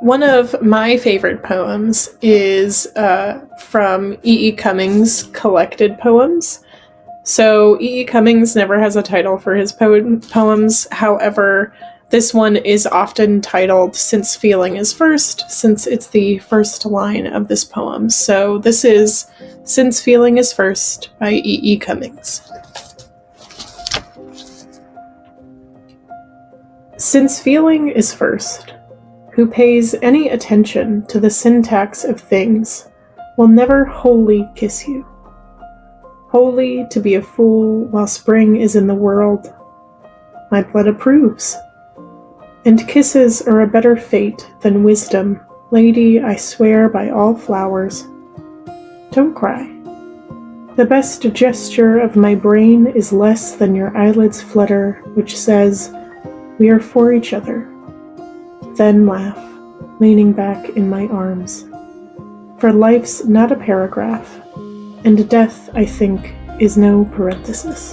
One of my favorite poems is from E. E. Cummings' collected poems. So E. E. Cummings never has a title for his poems. However, this one is often titled Since Feeling is First, since it's the first line of this poem. So this is Since Feeling is First by E. E. Cummings. Since feeling is first, who pays any attention to the syntax of things will never wholly kiss you. Wholly to be a fool while spring is in the world, my blood approves. And kisses are a better fate than wisdom, lady, I swear by all flowers. Don't cry. The best gesture of my brain is less than your eyelids' flutter, which says, we are for each other. Then laugh, leaning back in my arms. For life's not a paragraph, and death, I think, is no parenthesis.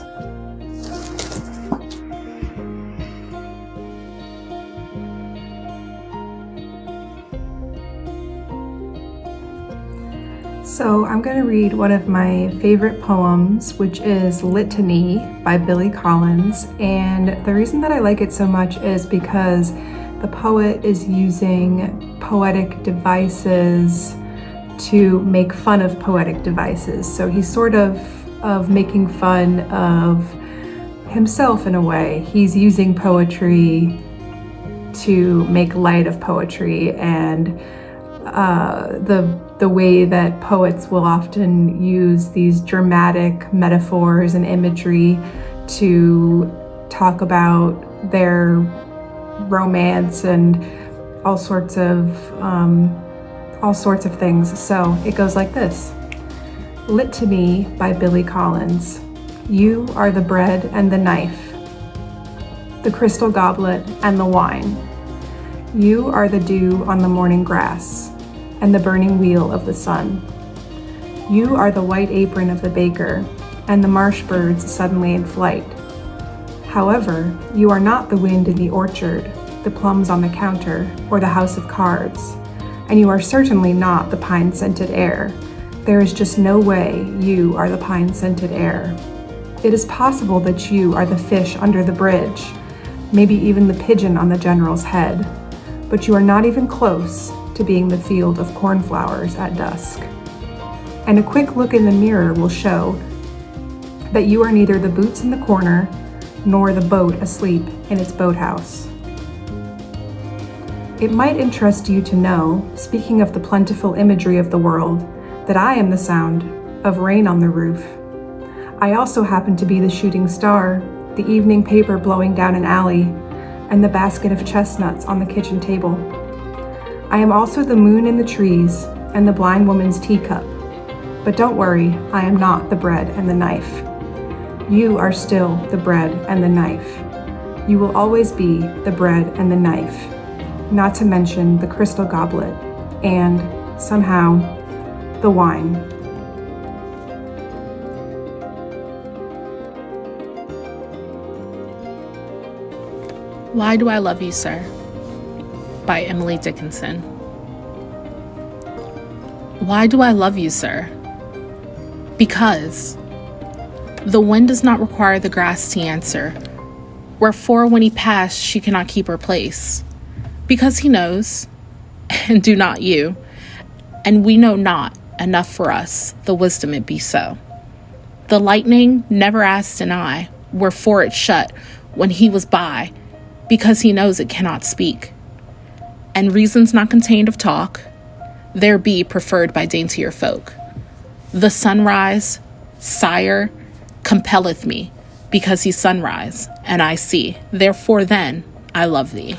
So I'm going to read one of my favorite poems, which is Litany by Billy Collins. And the reason that I like it so much is because the poet is using poetic devices to make fun of poetic devices. So he's sort of making fun of himself in a way. He's using poetry to make light of poetry, and the way that poets will often use these dramatic metaphors and imagery to talk about their romance and all sorts of things. So it goes like this. Litany by Billy Collins. You are the bread and the knife, the crystal goblet and the wine. You are the dew on the morning grass and the burning wheel of the sun. You are the white apron of the baker and the marsh birds suddenly in flight. However, you are not the wind in the orchard, the plums on the counter, or the house of cards, and you are certainly not the pine-scented air. There is just no way you are the pine-scented air. It is possible that you are the fish under the bridge, maybe even the pigeon on the general's head, but you are not even close to being the field of cornflowers at dusk. And a quick look in the mirror will show that you are neither the boots in the corner nor the boat asleep in its boathouse. It might interest you to know, speaking of the plentiful imagery of the world, that I am the sound of rain on the roof. I also happen to be the shooting star, the evening paper blowing down an alley, and the basket of chestnuts on the kitchen table. I am also the moon in the trees and the blind woman's teacup. But don't worry, I am not the bread and the knife. You are still the bread and the knife. You will always be the bread and the knife, not to mention the crystal goblet and, somehow, the wine. Why Do I Love You, Sir? By Emily Dickinson. Why do I love you, sir? Because the wind does not require the grass to answer, wherefore when he passed she cannot keep her place. Because he knows, and do not you, and we know not enough for us, the wisdom it be so. The lightning never asked an eye, wherefore it shut when he was by, because he knows it cannot speak. And reasons not contained of talk, there be preferred by daintier folk. The sunrise, sire, compelleth me, because he's sunrise, and I see, therefore then I love thee.